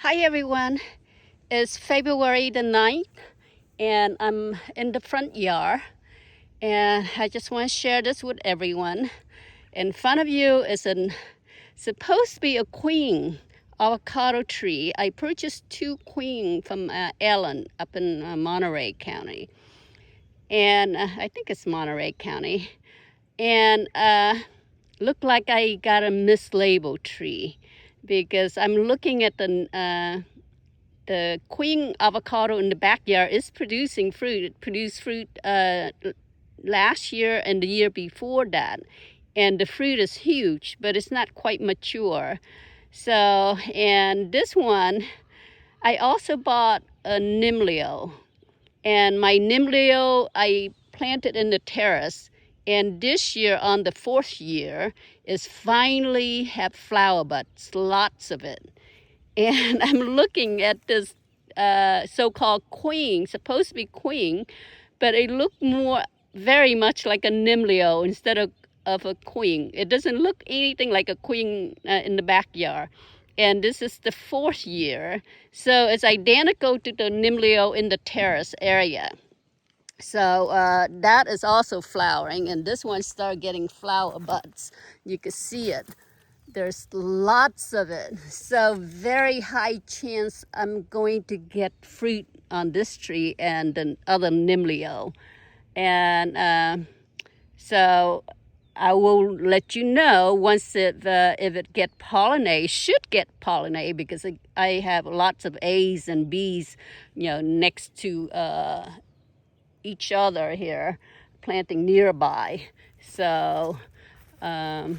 Hi everyone, it's February the 9th and I'm in the front yard and I just want to share this with everyone. In front of you is supposed to be a queen avocado tree. I purchased two queen from Ellen up in Monterey County, and I think it's Monterey County, and looked like I got a mislabeled tree because I'm looking at the queen avocado in the backyard is producing fruit. It produced fruit last year and the year before that. And the fruit is huge, but it's not quite mature. So, and this one, I also bought a Nimlio. And my Nimlio, I planted in the terrace. And this year, on the fourth year, is finally have flower buds, lots of it. And I'm looking at this so-called queen, supposed to be queen, but it looked very much like a Nimlio instead of a queen. It doesn't look anything like a queen in the backyard. And this is the fourth year. So it's identical to the Nimlio in the terrace area. So that is also flowering, and this one started getting flower buds. You can see it. There's lots of it. So very high chance I'm going to get fruit on this tree and the other Nimlio. And so I will let you know once if it get pollinated, should get pollinated, because I have lots of A's and B's, next to each other here, planting nearby. So, and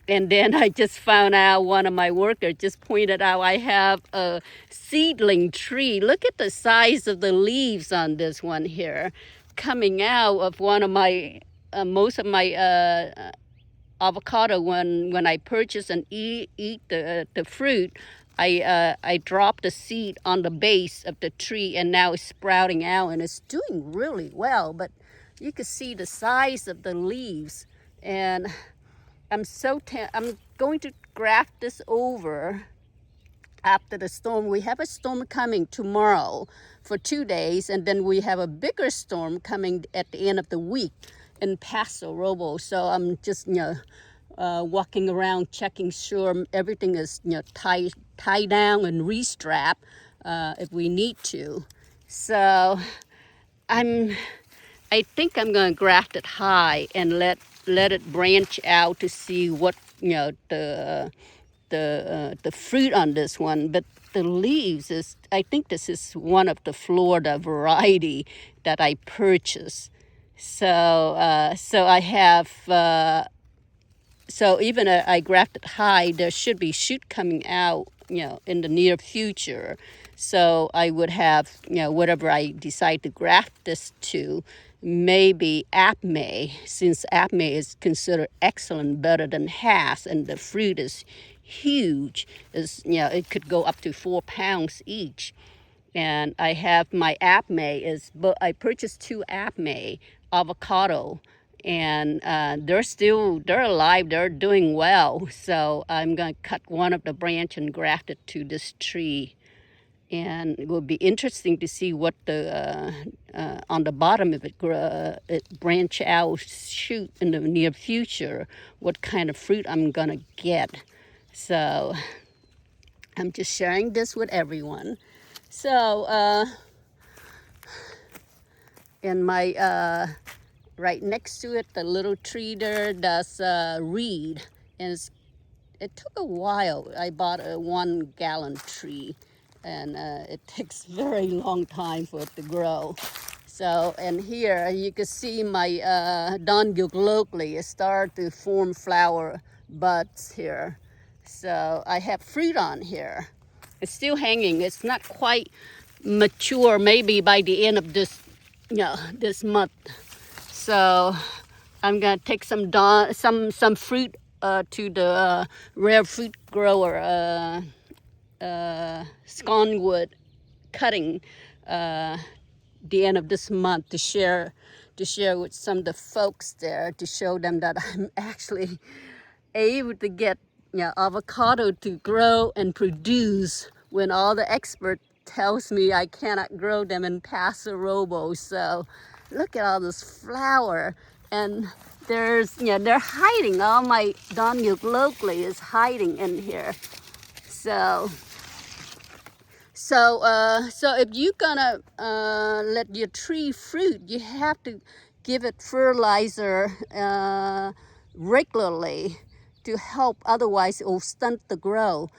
then I just found out, one of my workers just pointed out, I have a seedling tree. Look at the size of the leaves on this one here, coming out of one of my, most of my avocado. When I purchase and eat the fruit, I drop the seed on the base of the tree, and now it's sprouting out and it's doing really well. But you can see the size of the leaves, and I'm going to graft this over after the storm. We have a storm coming tomorrow for 2 days, and then we have a bigger storm coming at the end of the week in Paso Robles. So I'm just walking around checking sure everything is tied down and restrap if we need to. So I think I'm going to graft it high and let it branch out to see what the fruit on this one. But the leaves is, I think this is one of the Florida variety that I purchased. So so I have so even I grafted high, there should be shoot coming out in the near future. So I would have whatever I decide to graft this to, maybe Apme, since Apme is considered excellent, better than Hass, and the fruit is huge. It could go up to 4 pounds each. And I have my Apme but I purchased two Apme avocado, and they're alive, they're doing well. So I'm going to cut one of the branch and graft it to this tree. And it will be interesting to see what the on the bottom, if it branch out, shoot in the near future, what kind of fruit I'm gonna get. So I'm just sharing this with everyone. So in my right next to it, the little tree there, does reed, and it took a while. I bought a 1 gallon tree, and it takes very long time for it to grow. So, and here you can see my Donguk locally, it started to form flower buds here. So I have fruit on here. It's still hanging. It's not quite mature, maybe by the end of this month. So I'm gonna take some fruit to the rare fruit grower, Sconwood, cutting the end of this month to share with some of the folks there, to show them that I'm actually able to get avocado to grow and produce when all the expert tells me I cannot grow them in Paso Robles. So look at all this flower, and there's, they're hiding. All my Donmuk locally is hiding in here. So if you're gonna let your tree fruit, you have to give it fertilizer regularly to help. Otherwise, it will stunt the growth.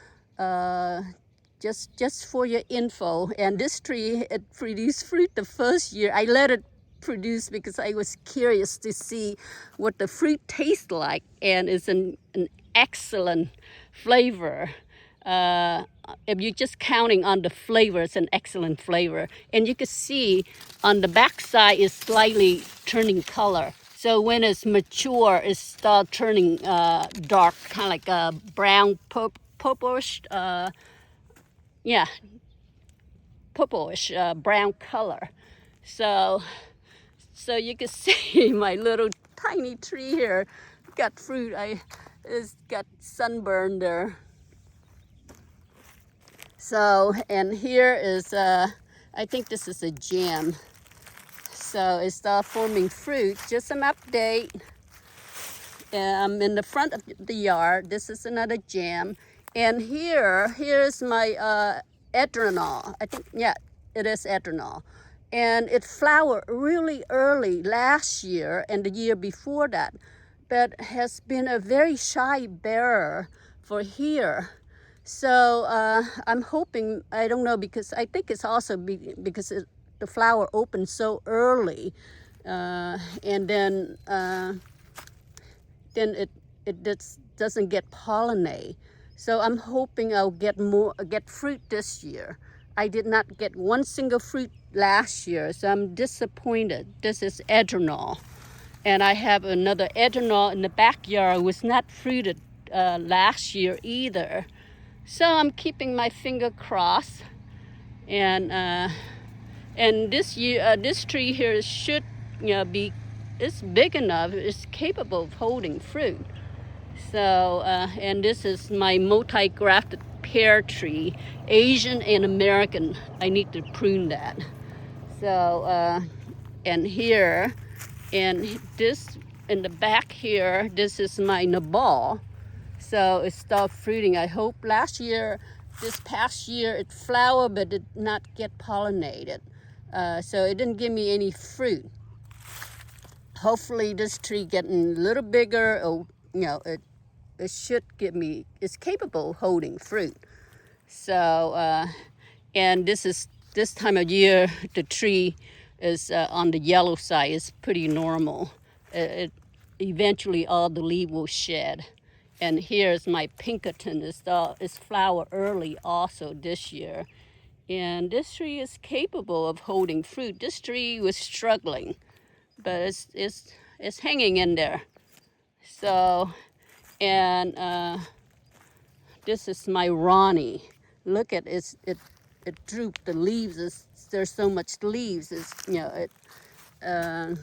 Just for your info. And this tree, it produced fruit the first year. I let it produce because I was curious to see what the fruit tastes like, and it's an excellent flavor. If you're just counting on the flavor, it's an excellent flavor. And you can see on the back side is slightly turning color. So when it's mature, it starts turning dark, kind of like a brown, purplish, purplish brown color. So you can see my little tiny tree here got fruit. It's got sunburn there. So, and here is, I think this is a jam. So it started forming fruit. Just an update. I'm in the front of the yard. This is another jam. And here's my adrenal. I think, yeah, it is adrenal. And it flowered really early last year and the year before that, but has been a very shy bearer for here. So I'm hoping, I don't know, because I think it's also because the flower opened so early, and then it doesn't get pollinated. So I'm hoping I'll get fruit this year. I did not get one single fruit last year, so I'm disappointed. This is adrenal, and I have another adrenal in the backyard. It was not fruited last year either. So I'm keeping my finger crossed, and this year, this tree here should, it's big enough, it's capable of holding fruit. So, and this is my multi-grafted pear tree, Asian and American. I need to prune that. So, and here, and this in the back here, this is my nabal. So it stopped fruiting. I hope this past year, it flowered, but did not get pollinated. So it didn't give me any fruit. Hopefully this tree getting a little bigger, or, it should give me, it's capable of holding fruit. So, and this time of year, the tree is on the yellow side. It's pretty normal. Eventually all the leaves will shed. And here's my Pinkerton. It's flowered early also this year. And this tree is capable of holding fruit. This tree was struggling, but it's hanging in there. So, and this is my Ronnie. Look at it drooped. The leaves, there's so much leaves. And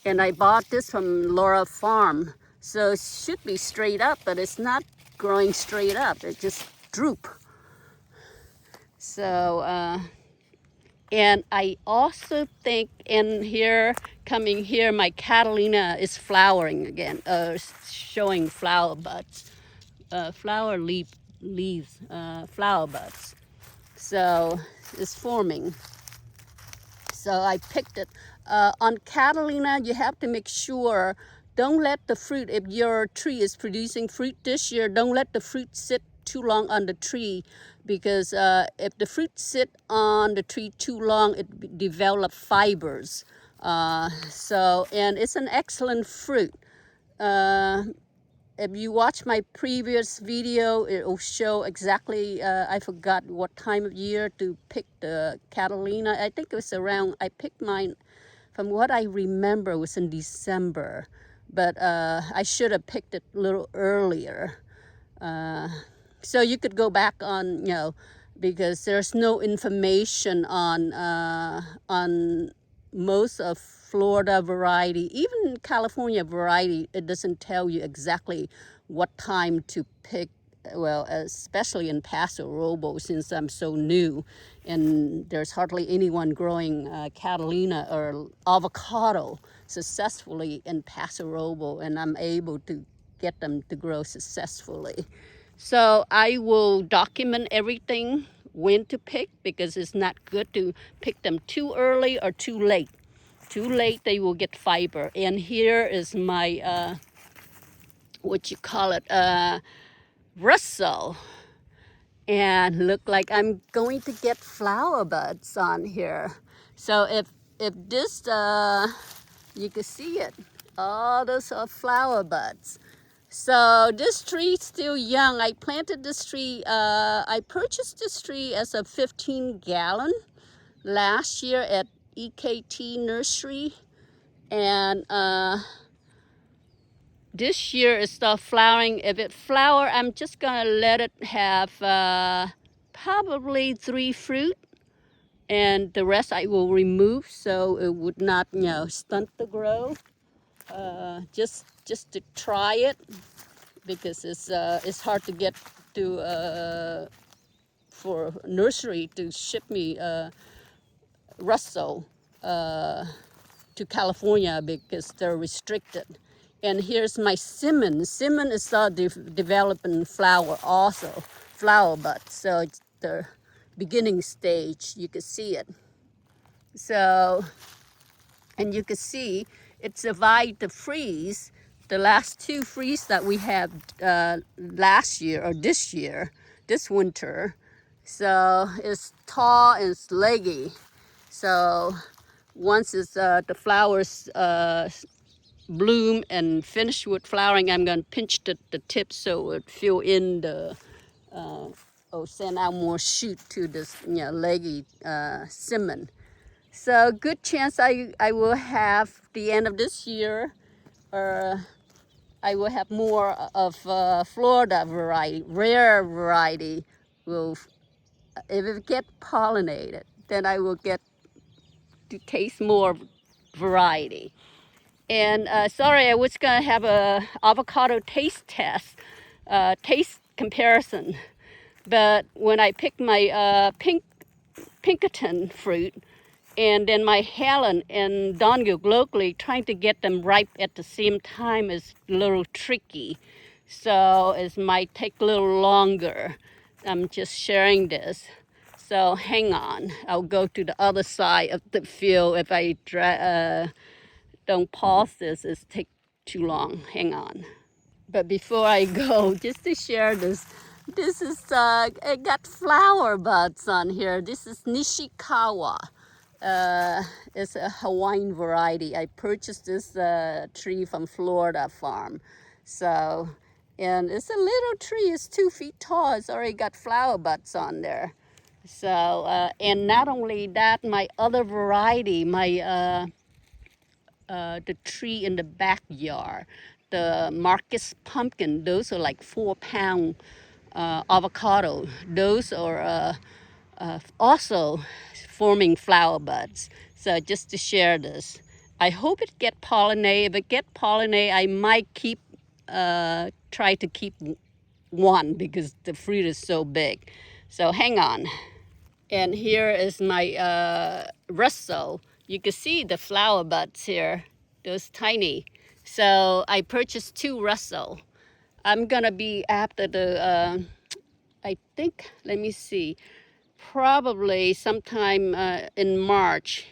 I bought this from Laura Farm. So it should be straight up, but it's not growing straight up. It just droop. So, and I also think coming here, my Catalina is flowering again, showing flower buds, leaves, flower buds. So it's forming. So I picked it. On Catalina, you have to make sure, don't let the fruit, if your tree is producing fruit this year, don't let the fruit sit too long on the tree, because if the fruit sit on the tree too long, it develops fibers. And it's an excellent fruit. If you watch my previous video, it will show exactly, I forgot what time of year to pick the Catalina. I think it was I picked mine, from what I remember, it was in December. But I should have picked it a little earlier. So you could go back on, because there's no information on most of Florida variety, even California variety. It doesn't tell you exactly what time to pick well, especially in Paso Robles, since I'm so new, and there's hardly anyone growing Catalina or avocado successfully in Paso Robles, and I'm able to get them to grow successfully. So I will document everything, when to pick, because it's not good to pick them too early or too late. Too late, they will get fiber. And here is my, what you call it, Russell. And look like I'm going to get flower buds on here. So if this, you can see it, all those are flower buds. So this tree is still young. I planted this tree, I purchased this tree as a 15-gallon last year at EKT Nursery. And this year it started flowering. If it flower, I'm just gonna let it have probably 3 fruit, and the rest I will remove so it would not, stunt the growth. Just to try it, because it's hard to get to for nursery to ship me Russell to California because they're restricted. And here's my Simmon. Simmon is developing flower also, flower buds. So it's the beginning stage. You can see it. So, and you can see it survived the freeze, the last 2 freeze that we had last year or this year, this winter. So it's tall and it's leggy. So once it's, the flowers bloom and finish with flowering, I'm going to pinch the tip so it fill in the, send out more shoot to this, leggy Simmon. So good chance I will have the end of this year, I will have more of Florida variety, rare variety. Will, if it get pollinated, then I will get to taste more variety. And sorry, I was gonna have a avocado taste test, taste comparison. But when I picked my Pinkerton fruit, and then my Helen and Dongo locally, trying to get them ripe at the same time is a little tricky. So it might take a little longer. I'm just sharing this. So hang on, I'll go to the other side of the field. If I don't pause this, it's take too long. Hang on. But before I go, just to share this, this is, I got flower buds on here. This is Nishikawa. It's a Hawaiian variety. I purchased this tree from Florida farm. So, and it's a little tree. It's 2 feet tall. It's already got flower buds on there. So, and not only that, my other variety, my the tree in the backyard, the Marcus pumpkin, those are like 4-pound avocado. Those are also forming flower buds. So just to share this, I hope it get pollinated. If it get pollinated, I might keep try to keep one because the fruit is so big. So hang on. And here is my Russell. You can see the flower buds here, those tiny. So I purchased 2 Russell. I'm gonna be after the, I think, let me see, probably sometime in March,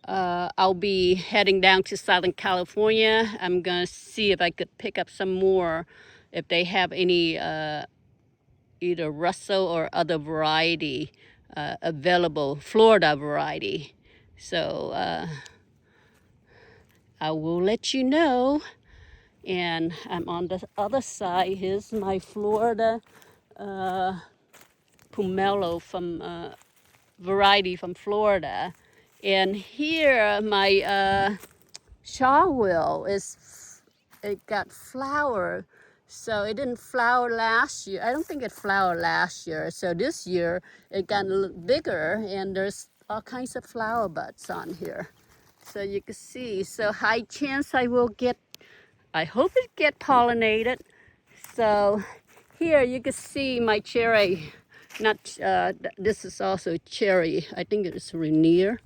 I'll be heading down to Southern California. I'm gonna see if I could pick up some more, if they have any either Russell or other variety available, Florida variety. So I will let you know. And I'm on the other side. Here's my Florida pomelo from variety from Florida. And here my shawwill is, it got flower. So it didn't flower last year. I don't think it flowered last year. So this year it got a little bigger and there's all kinds of flower buds on here. So you can see, so high chance I will get, I hope it get pollinated. So here you can see my cherry. Not this is also cherry. I think it's Rainier,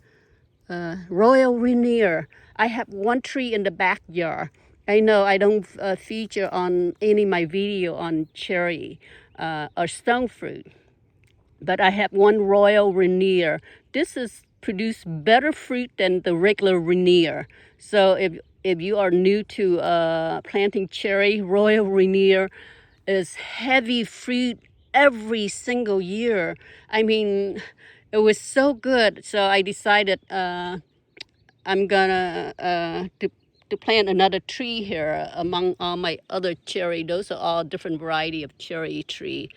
Royal Rainier. I have one tree in the backyard. I know I don't feature on any of my video on cherry or stone fruit, but I have one Royal Rainier. This is produce better fruit than the regular Rainier. So if you are new to planting cherry, Royal Rainier is heavy fruit every single year. I mean, it was so good. So I decided I'm gonna to plant another tree here among all my other cherry. Those are all different variety of cherry tree.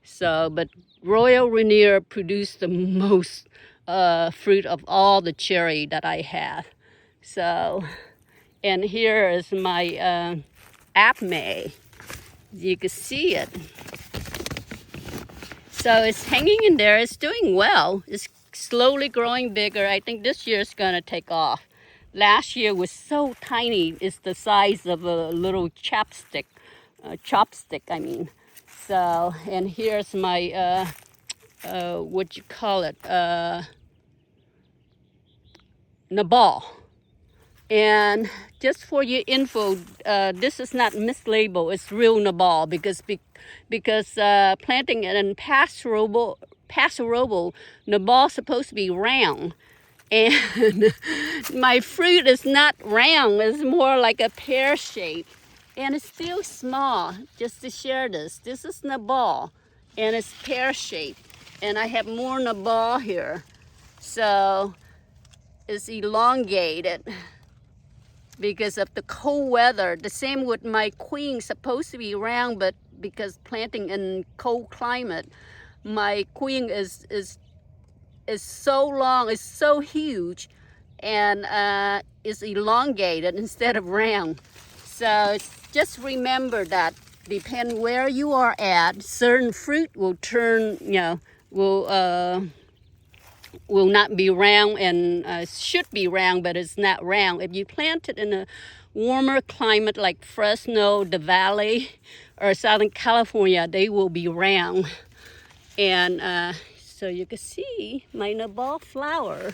So, but Royal Rainier produced the most fruit of all the cherry that I have. So, and here is my apme. You can see it. So it's hanging in there. It's doing well. It's slowly growing bigger. I think this year it's gonna take off. Last year was so tiny. It's the size of a little chopstick. I mean. So, and here's my what you call it, nabal. And just for your info, this is not mislabeled. It's real nabal because planting it in Paso Robles, nabal supposed to be round, and my fruit is not round. It's more like a pear shape, and it's still small. Just to share this is nabal, and it's pear shaped, and I have more nabal here, so it's elongated because of the cold weather. The same with my queen, supposed to be round, but because planting in cold climate, my queen is so long, it's so huge, and is elongated instead of round. So just remember that depend where you are at, certain fruit will turn, will not be round, and should be round, but it's not round. If you plant it in a warmer climate like Fresno, the Valley, or Southern California, they will be round. And so you can see my nabal flower.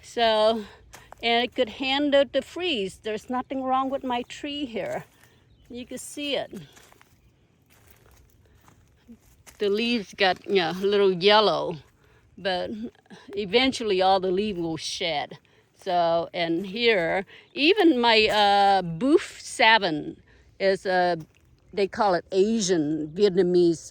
So, and it could handle the freeze. There's nothing wrong with my tree here. You can see it. The leaves got, a little yellow, but eventually all the leaves will shed. So, and here, even my Boof 7 is they call it Asian Vietnamese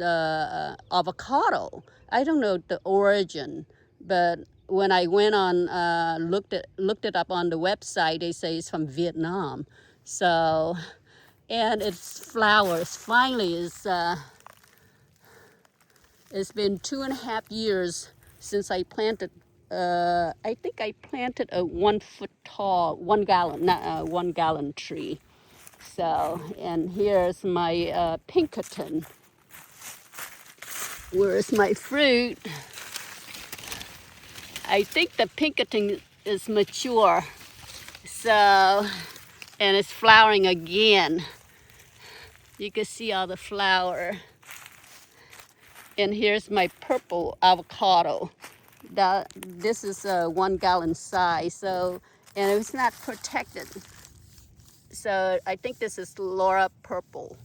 avocado. I don't know the origin, but when I went on, looked it up on the website, they say it's from Vietnam. So, and its flowers finally is, it's been 2.5 years since I planted. I think I planted a 1 foot tall, 1 gallon, not 1 gallon tree. So, and here's my Pinkerton. Where's my fruit? I think the Pinkerton is mature. So, and it's flowering again. You can see all the flower. And here's my purple avocado. This is a 1 gallon size, so, and it's not protected. So I think this is Laura Purple,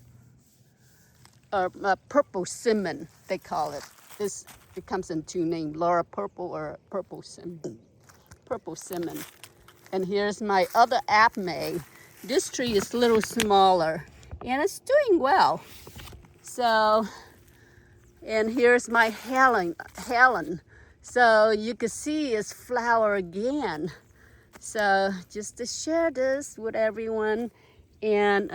or Purple Cinnamon, they call it. It comes in 2 names, Laura Purple or Purple Cinnamon. Purple Cinnamon. And here's my other apme. This tree is a little smaller, and it's doing well. So, and here's my Helen. So you can see it's flower again. So just to share this with everyone. And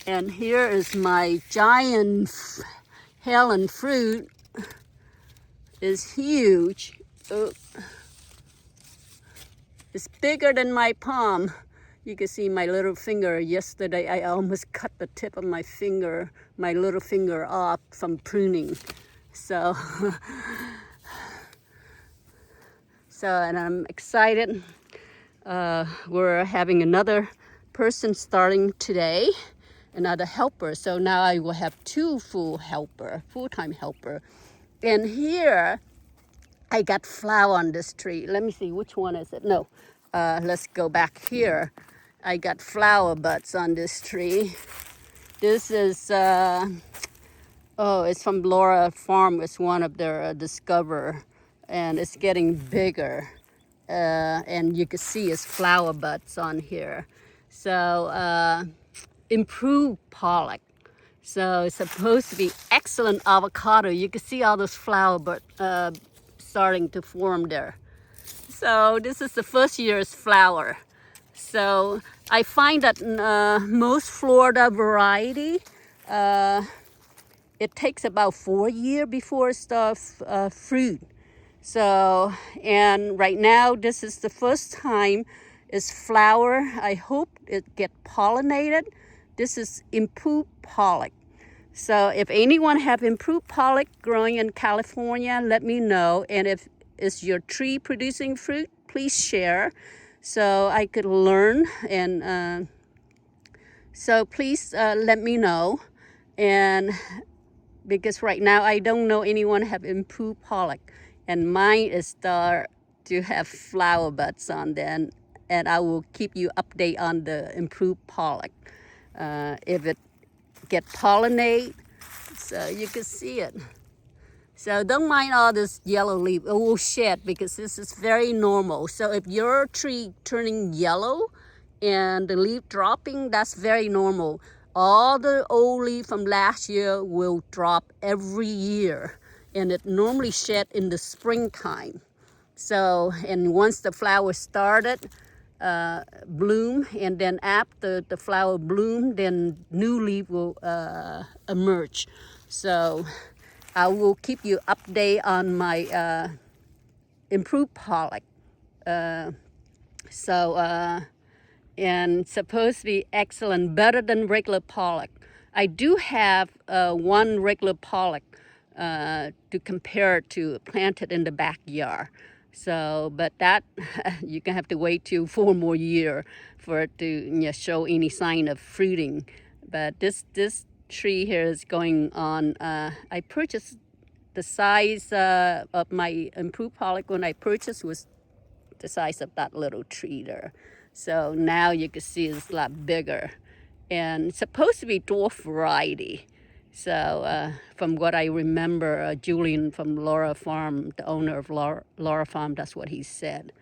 here is my giant Helen fruit. It's huge. Oh. It's bigger than my palm. You can see my little finger. Yesterday I almost cut the tip of my finger, my little finger off from pruning. So, and I'm excited. We're having another person starting today. another helper. So now I will have 2 full-time helper. And here I got flower on this tree. Let me see, which one is it? No, let's go back here. I got flower buds on this tree. This is, oh, it's from Laura Farm. It's one of their Discover, and it's getting bigger. And you can see it's flower buds on here. So improved pollen. So it's supposed to be excellent avocado. You can see all those flower buds starting to form there. So this is the first year's flower. So I find that most Florida variety, it takes about 4 years before it starts fruit. So, and right now, this is the first time it's flower. I hope it get pollinated. This is improved pollen. So if anyone have improved pollen growing in California, let me know. And if it's your tree producing fruit, please share so I could learn. And so please let me know. And because right now I don't know anyone have improved pollen, and mine is start to have flower buds on them, and I will keep you update on the improved pollen. If it get pollinate, so you can see it. So don't mind all this yellow leaf. It will shed because this is very normal. So if your tree turning yellow and the leaf dropping, that's very normal. All the old leaf from last year will drop every year, and it normally shed in the springtime. So, and once the flower started bloom, and then after the flower bloom, then new leaf will emerge. So I will keep you update on my improved pollen. And supposed to be excellent, better than regular pollen. I do have one regular pollen to compare to planted in the backyard. So, but that you can have to wait till 4 more years for it to show any sign of fruiting. But this tree here is going on. I purchased the size of my improved pollen when I purchased was the size of that little tree there. So now you can see it's a lot bigger, and it's supposed to be dwarf variety. So from what I remember, Julian from Laura Farm, the owner of Laura Farm, that's what he said.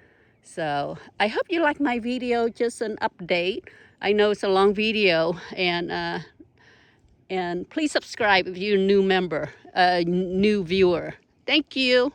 So I hope you like my video, just an update. I know it's a long video, and please subscribe if you're a new member, new viewer. Thank you.